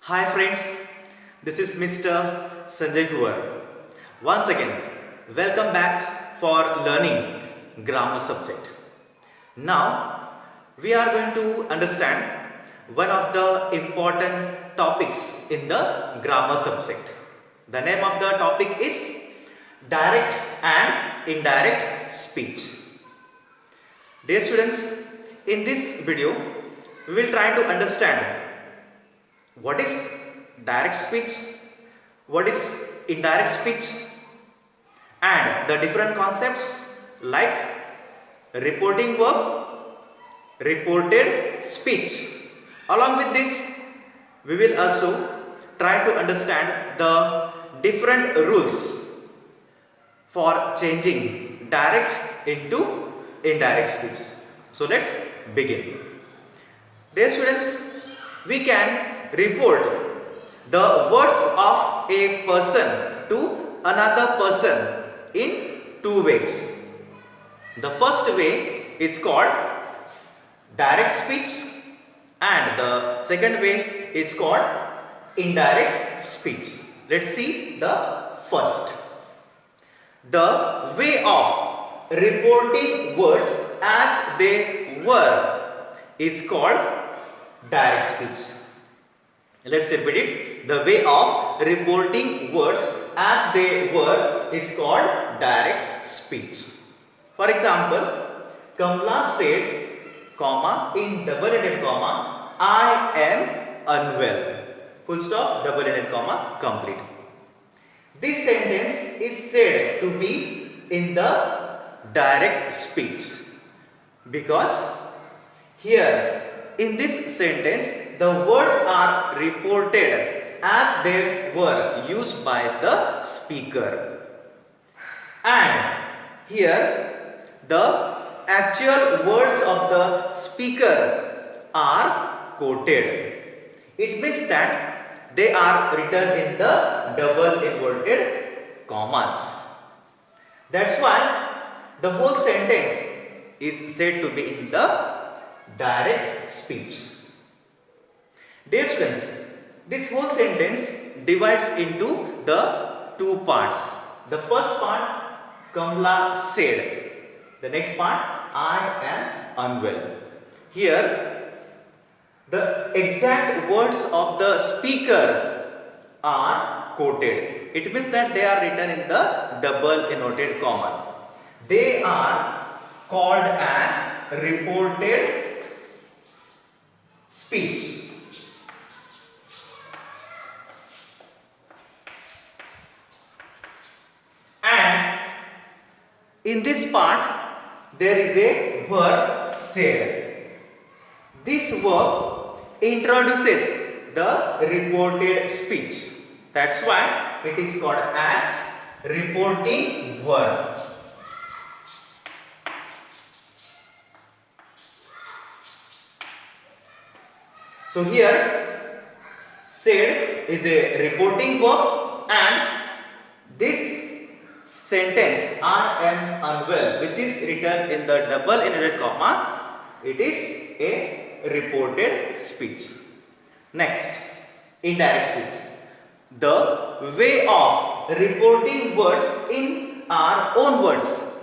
Hi friends, this is Mr. Sanjay Kuwar. Once again, welcome back for learning grammar subject. Now, we are going to understand one of the important topics in the grammar subject. The name of the topic is direct and indirect speech. Dear students, in this video, we will try to understand what is direct speech, what is indirect speech, and the different concepts like reporting verb, reported speech. Along with this, we will also try to understand the different rules for changing direct into indirect speech. So let's begin. Dear students, we can report the words of a person to another person in two ways. The first way is called direct speech and the second way is called indirect speech. Let's see the first. The way of reporting words as they were is called direct speech. Let's repeat it. The way of reporting words as they were is called direct speech. For example, Kamala said, comma, in double-ended comma, I am unwell. Full stop, double-ended comma, complete. This sentence is said to be in the direct speech because here in this sentence the words are reported as they were used by the speaker, and here the actual words of the speaker are quoted. It means that they are written in the double inverted commas. That's why the whole sentence is said to be in the direct speech. Dear students, this whole sentence divides into the two parts. The first part, Kamala said. The next part, I am unwell. Here, the exact words of the speaker are quoted. It means that they are written in the double inverted commas. They are called as reported speech. And in this part, there is a verb said. This verb introduces the reported speech. That's why it is called as reporting verb. So here, said is a reporting verb, and this sentence, I am unwell, which is written in the double inverted comma, it is a reported speech. Next, indirect speech. The way of reporting words in our own words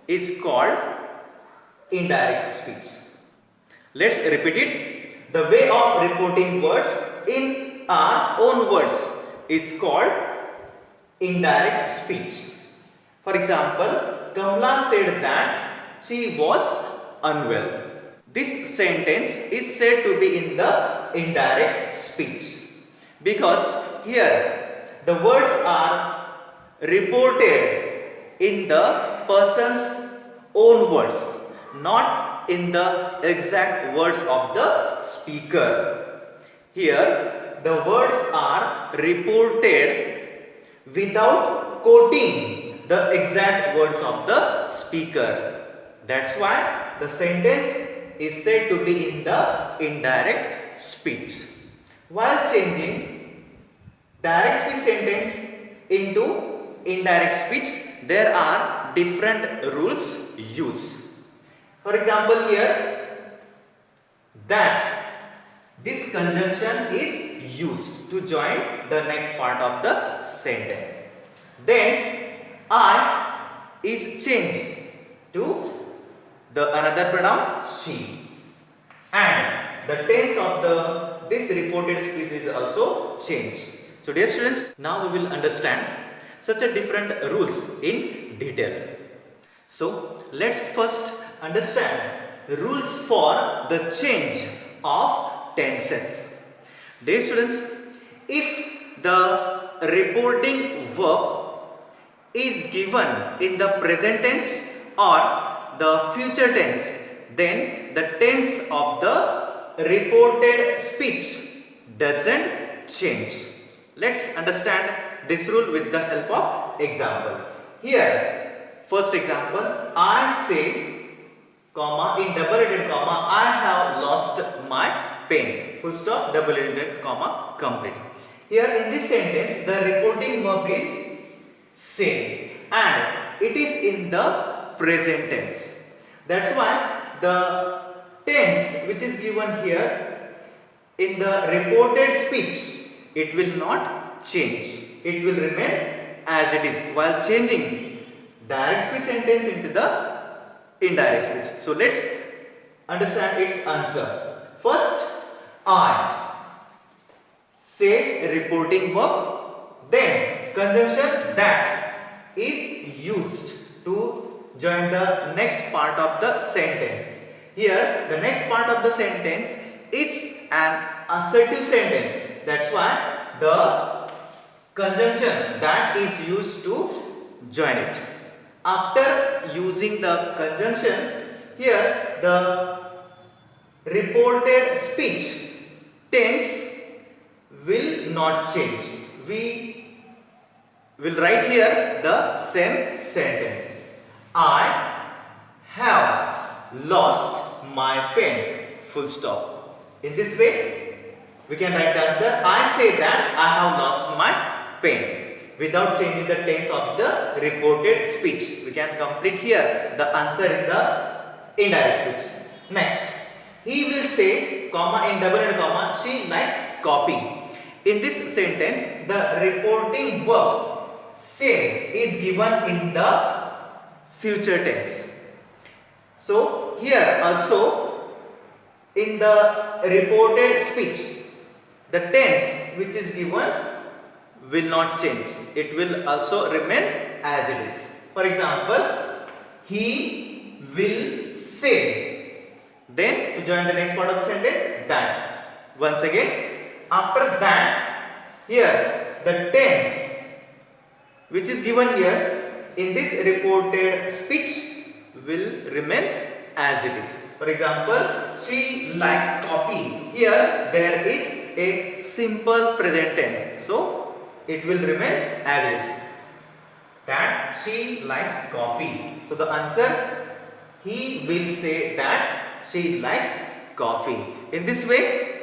is called indirect speech. Let's repeat it. The way of reporting words in our own words is called indirect speech. For example, Kamala said that she was unwell. This sentence is said to be in the indirect speech because here the words are reported in the person's own words, not in the exact words of the speaker. Here the words are reported without quoting the exact words of the speaker. That's why the sentence is said to be in the indirect speech. While changing direct speech sentence into indirect speech, there are different rules used. For example, here that this conjunction is used to join the next part of the sentence. Then I is changed to the another pronoun she, and the tense of this reported speech is also changed. So dear students, now we will understand such a different rules in detail. So let's first understand rules for the change of tenses. Dear students, if the reporting verb is given in the present tense or the future tense, then the tense of the reported speech doesn't change. Let's understand this rule with the help of example. Here, first example, I say, comma, in double-headed comma, I have lost my pen. Full stop, double-headed comma, complete. Here in this sentence, the reporting verb is say, and it is in the present tense. That's why the tense which is given here in the reported speech, it will not change. It will remain as it is while changing direct speech sentence into the indirect speech. So let's understand its answer. First, I say reporting verb, then conjunction that is used to join the next part of the sentence. Here the next part of the sentence is an assertive sentence. That's why the conjunction that is used to join it. After using the conjunction, here the reported speech tense will not change. We will write here the same sentence. I have lost my pen. Full stop. In this way, we can write the answer. I say that I have lost my pen without changing the tense of the reported speech. We can complete here the answer in the indirect speech. Next, he will say, comma, in double-headed comma, she likes copying. In this sentence, the reporting verb say is given in the future tense. So here also in the reported speech, the tense which is given will not change. It will also remain as it is. For example, he will say. Then to join the next part of the sentence, that. Once again, after that, here the tense which is given here in this reported speech will remain as it is. For example, she likes coffee. Here there is a simple present tense, so it will remain as it is. That she likes coffee. So the answer, he will say that she likes coffee. In this way,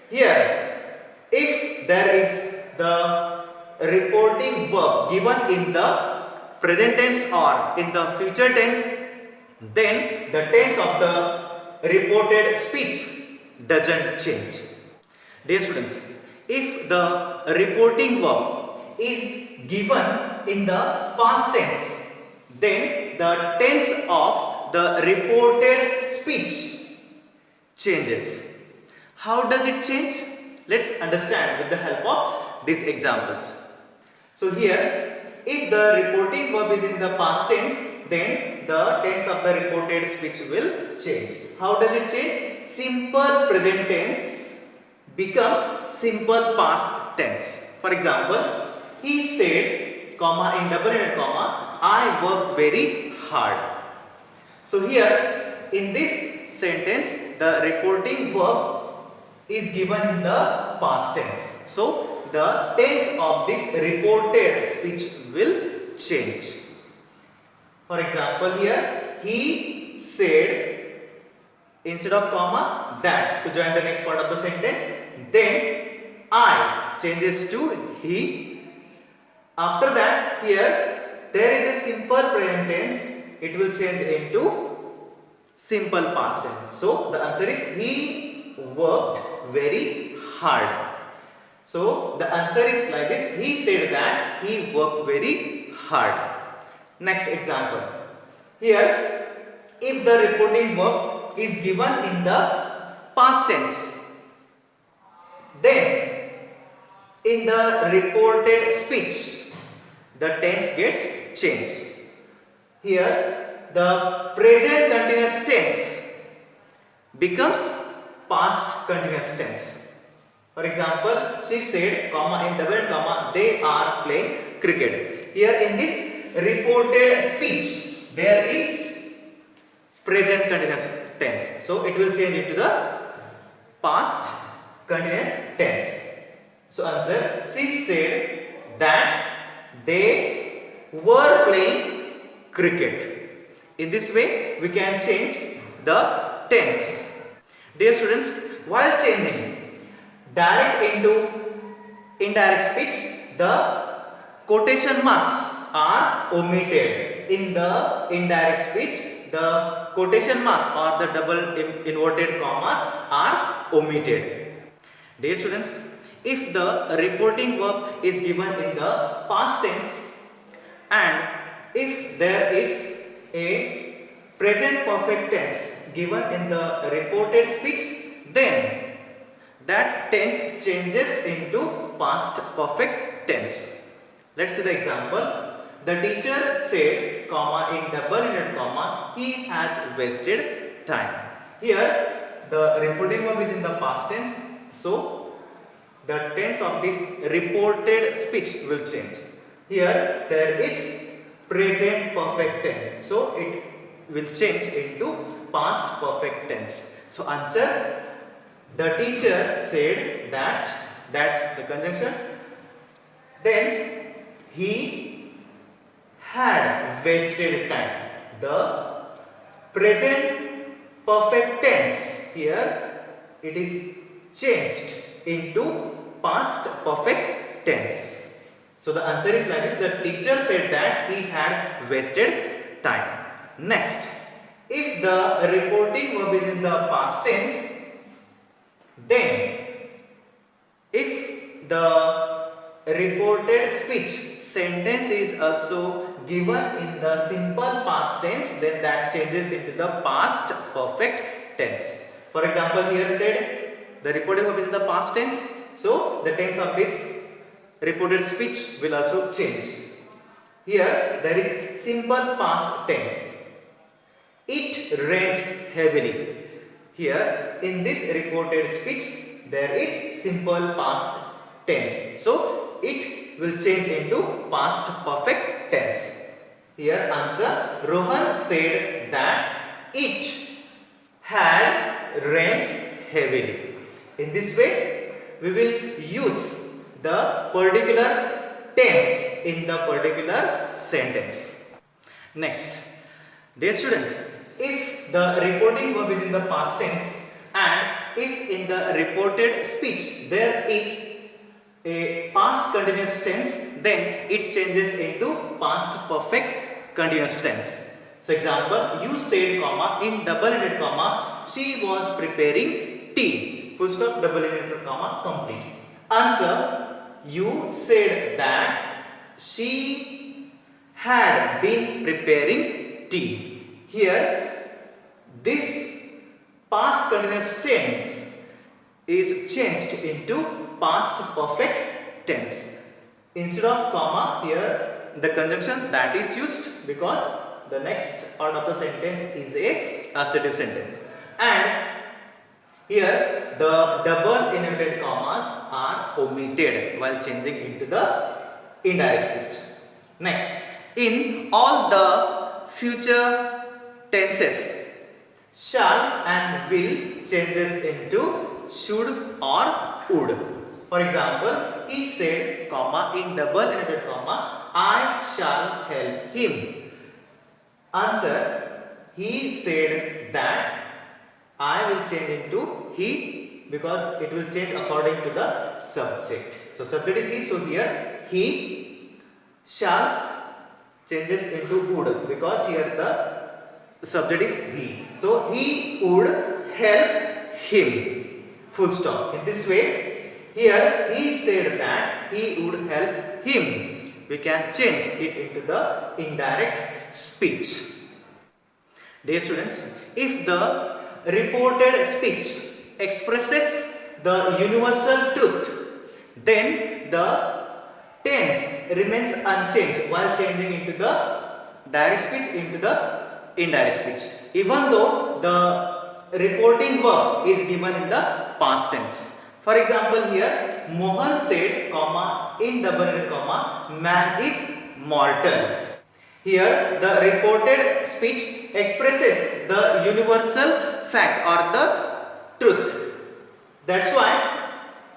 here if there is the reporting verb given in the present tense or in the future tense, then the tense of the reported speech doesn't change. Dear students, if the reporting verb is given in the past tense, then the tense of the reported speech changes. How does it change? Let's understand with the help of these examples. So here, if the reporting verb is in the past tense, then the tense of the reported speech will change. How does it change? Simple present tense becomes simple past tense. For example, he said, comma, in double-headed comma, I work very hard. So here, in this sentence, the reporting verb is given in the past tense. So the tense of this reported speech will change. For example, here he said, instead of comma, that, to join the next part of the sentence. Then I changes to he. After that, here there is a simple present tense. It will change into simple past tense. So the answer is he worked very hard. So the answer is like this. He said that he worked very hard. Next example. Here, if the reporting verb is given in the past tense, then in the reported speech, the tense gets changed. Here, the present continuous tense becomes past continuous tense. For example, she said, comma, in double comma, they are playing cricket. Here in this reported speech, there is present continuous tense. So it will change into the past continuous tense. So answer, she said that they were playing cricket. In this way, we can change the tense. Dear students, while changing direct into indirect speech, the quotation marks are omitted. In the indirect speech, the quotation marks or the double inverted commas are omitted. Dear students, if the reporting verb is given in the past tense and if there is a present perfect tense given in the reported speech, then that tense changes into past perfect tense. Let's see the example. The teacher said, comma, in double inverted comma, he has wasted time. Here, the reporting verb is in the past tense, so the tense of this reported speech will change. Here, there is present perfect tense, so it will change into past perfect tense. So answer, the teacher said that the conjunction, then he had wasted time. The present perfect tense, here it is changed into past perfect tense. So the answer is like this. The teacher said that he had wasted time. Next, if the reporting verb is in the past tense, then if the reported speech sentence is also given in the simple past tense, then that changes into the past perfect tense. For example, here said the reported verb is in the past tense, so the tense of this reported speech will also change. Here there is simple past tense. It rained heavily. Here in this reported speech there is simple past tense, so it will change into past perfect tense. Here answer, Rohan said that it had rained heavily. In this way we will use the particular tense in the particular sentence. Next, dear students, if the reporting verb is in the past tense and if in the reported speech there is a past continuous tense, then it changes into past perfect continuous tense. So example, you said, comma, in double inverted comma, she was preparing tea. Full stop, double inverted comma, complete. Answer, you said that she had been preparing tea. Here this past continuous tense is changed into past perfect tense. Instead of comma, here the conjunction that is used because the next part of the sentence is a assertive sentence. And here the double inverted commas are omitted while changing into the indirect speech. Next, in all the future tenses, shall and will changes into should or would. For example, he said, comma, in double inverted comma, I shall help him. Answer, he said that I will change into he because it will change according to the subject. So subject is he, so here he shall changes into would because here the subject is he. So he would help him. full stop. In this way, here he said that he would help him. We can change it into the indirect speech. Dear students, if the reported speech expresses the universal truth, then the tense remains unchanged while changing into the direct speech into the indirect speech, even though the reporting verb is given in the past tense. For example, here Mohan said, comma, in double inverted comma, man is mortal. Here the reported speech expresses the universal fact or the truth. That's why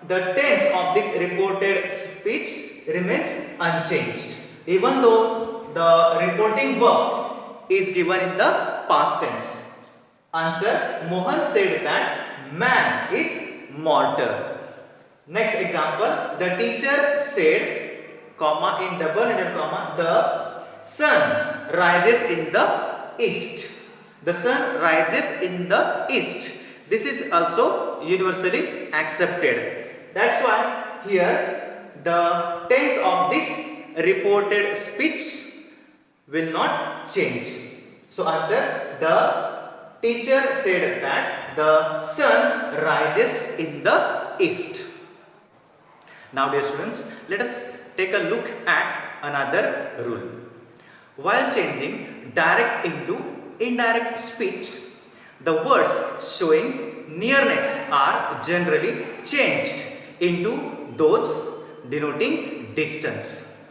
the tense of this reported speech remains unchanged, even though the reporting verb is given in the past tense. Answer: Mohan said that man is mortal. Next example, the teacher said, comma, in double inverted comma, the sun rises in the east. The sun rises in the east. This is also universally accepted. That's why here the tense of this reported speech will not change. So answer: the teacher said that the sun rises in the east. Now dear students, let us take a look at another rule. While changing direct into indirect speech, the words showing nearness are generally changed into those denoting distance.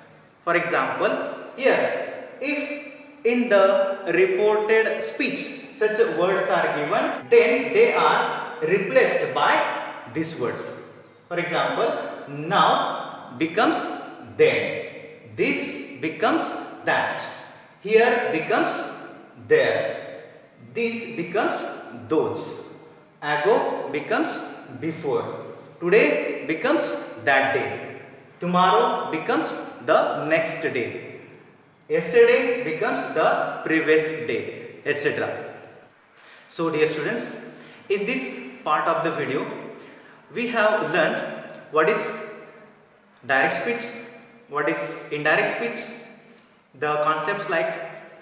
For example, here if in the reported speech such words are given, then they are replaced by these words. For example, now becomes then, this becomes that, here becomes there, this becomes those, ago becomes before, today becomes that day, tomorrow becomes the next day, yesterday becomes the previous day, etc. So dear students, in this part of the video we have learnt what is direct speech, what is indirect speech, the concepts like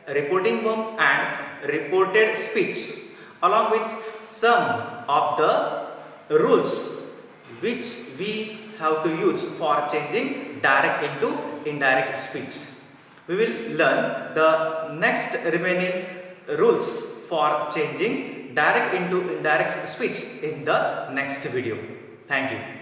reporting verb and reported speech, along with some of the rules which we have to use for changing direct into indirect speech. We will learn the next remaining rules for changing direct into indirect speech in the next video. Thank you.